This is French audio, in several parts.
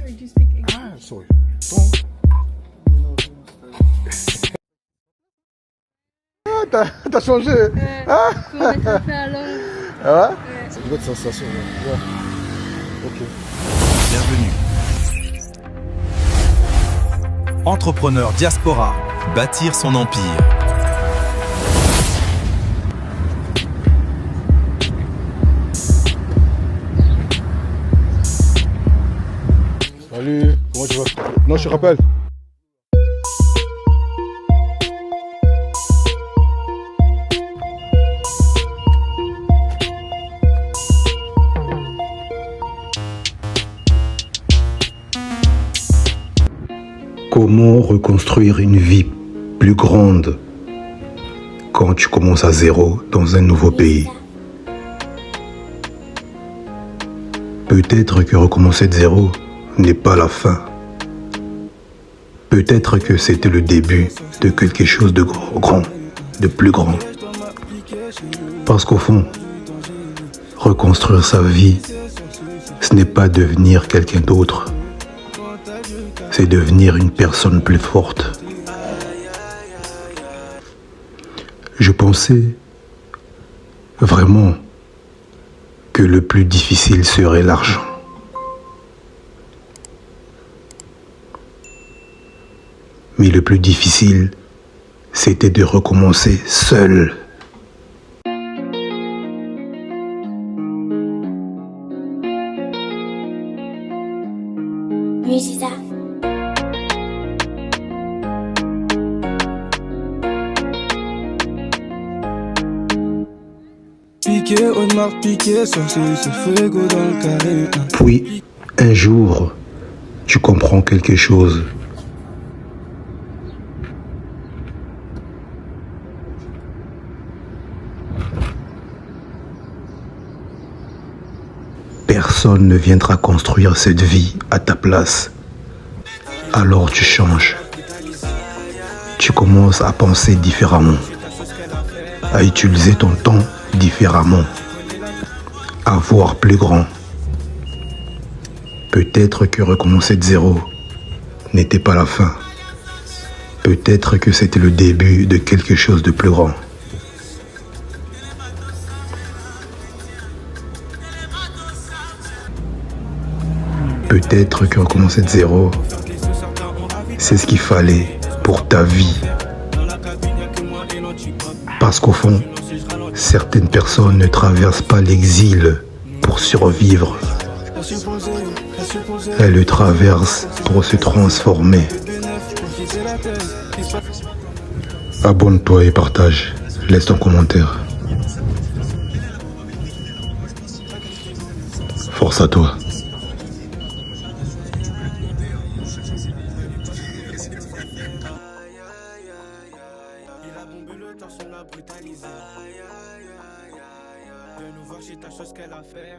sorry, do you speak English? Ah, sorry. Bon. Ah, t'as changé. Ah, Faut mettre un peu à l'angle. ah ouais? Ouais. C'est une autre sensation. Ouais. Ok. Bienvenue. Entrepreneur diaspora, bâtir son empire. Salut, comment tu vas? Non, je te rappelle. Comment reconstruire une vie plus grande quand tu commences à zéro dans un nouveau pays? Peut-être que recommencer de zéro n'est pas la fin. Peut-être que c'était le début de quelque chose de grand, de plus grand. Parce qu'au fond, reconstruire sa vie, ce n'est pas devenir quelqu'un d'autre. C'est devenir une personne plus forte. Je pensais vraiment que le plus difficile serait l'argent. Mais le plus difficile, c'était de recommencer seul. Musica. Piqué, Audemars piqué, sorcier, c'est fuego dans le carré. Puis, un jour, tu comprends quelque chose. Personne ne viendra construire cette vie à ta place. Alors tu changes. Tu commences à penser différemment, à utiliser ton temps différemment, à voir plus grand. Peut-être que recommencer de zéro n'était pas la fin. Peut-être que c'était le début de quelque chose de plus grand. Peut-être que recommencer de zéro, c'est ce qu'il fallait pour ta vie. Parce qu'au fond, certaines personnes ne traversent pas l'exil pour survivre. Elles le traversent pour se transformer. Abonne-toi et partage. Laisse ton commentaire. Force à toi. Il a bombé le torse, on l'a brutalisé. De nous voir chez ta chose qu'elle a fait.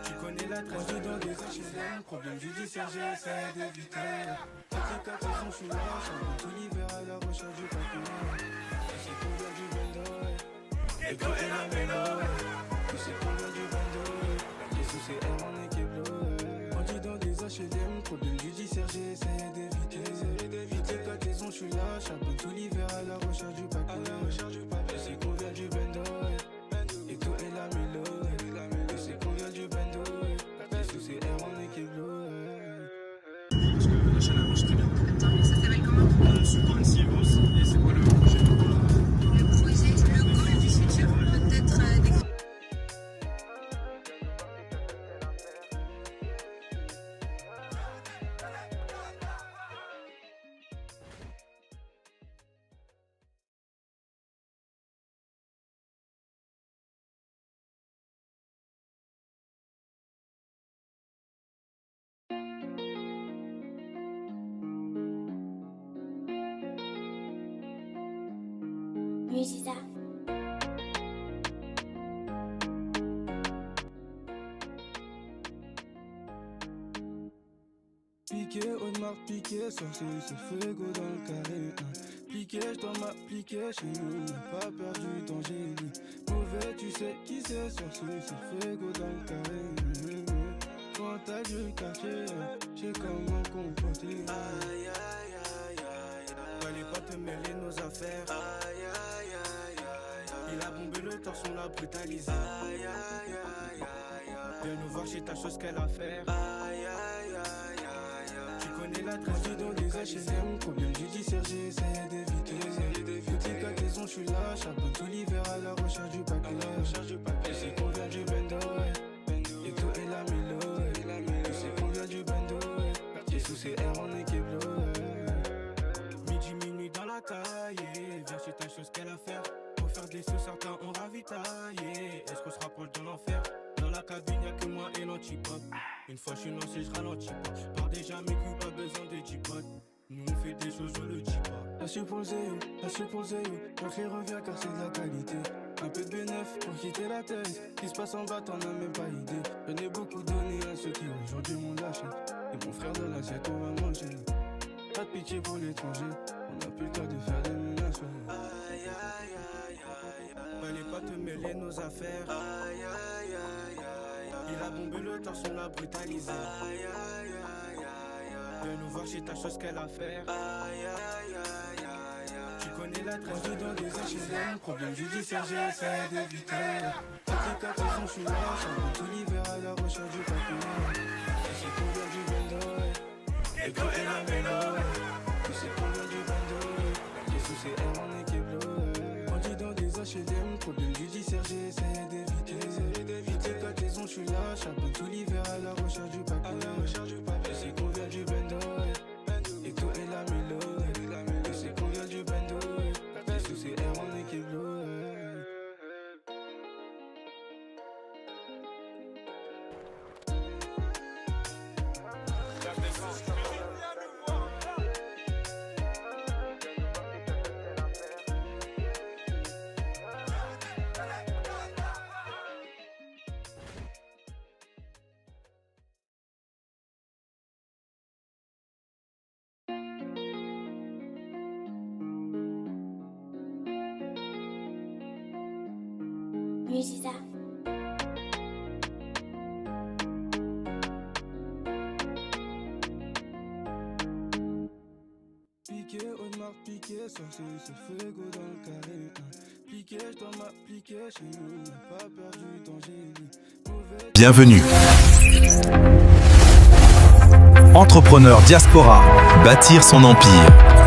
Tu connais la trace dans des HLM. Problème judiciaire, j'essaie d'éviter. Toutes les 4 saisons, je suis là. Charbon tout l'hiver à la recherche du papier. Tu sais qu'on vient du bando. Et toi, et la mélo. Tu sais qu'on vient du bando. Les sous, c'est elle, on est Keblo. On dit dans des HLM. Problème judiciaire, j'essaie d'éviter. Toutes les 4 saisons, je suis là. Charbon tout l'hiver à la recherche du papier. Tu sais qu'on vient du bando. Et toi, et la mélo. Tu sais qu'on vient du bando. Les sous, c'est elle, on est Keblo. Ça s'appelle comment? Super Silvos, et c'est quoi le projet? Le projet, le goal du futur, peut-être des... Musica. Piqué, Audemars piqué, sorcier, c'est fuego dans le carré. Piqué, je dois m'appliquer chez nous, n'a pas perdu d'angélie. Mauvais, tu sais qui c'est, sorcier, c'est fuego dans le carré. Quand t'as du quartier, j'ai comment comporter. Aïe, aïe, aïe, aïe. Fallait pas te mêler nos affaires. Aïe, aïe, aïe, aïe. Il a bombé le torse, on l'a brutalisé. Aïe, aïe, aïe, aïe. Viens nous voir chez ta chose qu'elle a à faire. Aïe, aïe, aïe, aïe. Tu connais la tragédie dans des HLM. Problème judiciaire, j'ai essayé d'éviter. Petite occasion, je suis là. Charbonne tout l'hiver à la recherche du papier. Tu sais qu'on vient du bendo, et tout est la mélo. Tu sais qu'on vient du bendo, et sous ces airs on est keblo. Midi, minuit dans la caille. Viens chez ta chose qu'elle a à faire. Pour faire des sous, certains ont ravitaillé. Est-ce qu'on se rapproche de l'enfer? Dans la cabine, y'a que moi et l'antipop. Une fois je suis lancé, je ralentis pas. Par déjà mes coups, pas besoin de J-Pod. Nous on fait des choses, je le dis pas. La supposée, l'entrée revient car c'est de la qualité. Un peu de bénéf pour quitter la thèse. Ce qui se passe en bas, t'en as même pas idée. J'en ai beaucoup donné à ceux qui aujourd'hui m'ont lâché. Et mon frère de l'assiette, on va manger. Pas de pitié pour l'étranger. On n'a plus le temps de faire des menaces. Aïe, aïe, aïe, aïe. Fallait pas te mêler nos affaires. Aïe, aïe, aïe, aïe. Il a bombé le torse, on l'a brutalisé. Aïe, aïe, aïe, aïe. Viens nous voir chez ta chose qu'elle a à faire. Aïe, aïe, aïe, aïe. Tu connais la tragédie dans des HLM. Problème judiciaire, j'ai essayé d'éviter. Petite occasion, je suis là. Charbonne tout l'hiver à la recherche du papier. Tu sais qu'on vient du bendo, et tout est la mélo. Tu sais qu'on vient du bendo, et sous ces airs on est keblo. On dit dans des HLM. Problème judiciaire, j'ai essayé d'éviter. Petite occasion, je suis là. Charbonne tout l'hiver à la recherche du papier. Tu sais qu'on vient du bendo, et tout est la mélo. Tu sais qu'on vient du bendo, et sous ces airs on est keblo. Musisa. Piqué, Audemars, piqué, sorcier, c'est fuego dans le carré. Piqué, je dois m'appliquer chez nous, n'a pas perdu danger. Bienvenue. Entrepreneur Diaspora, bâtir son empire.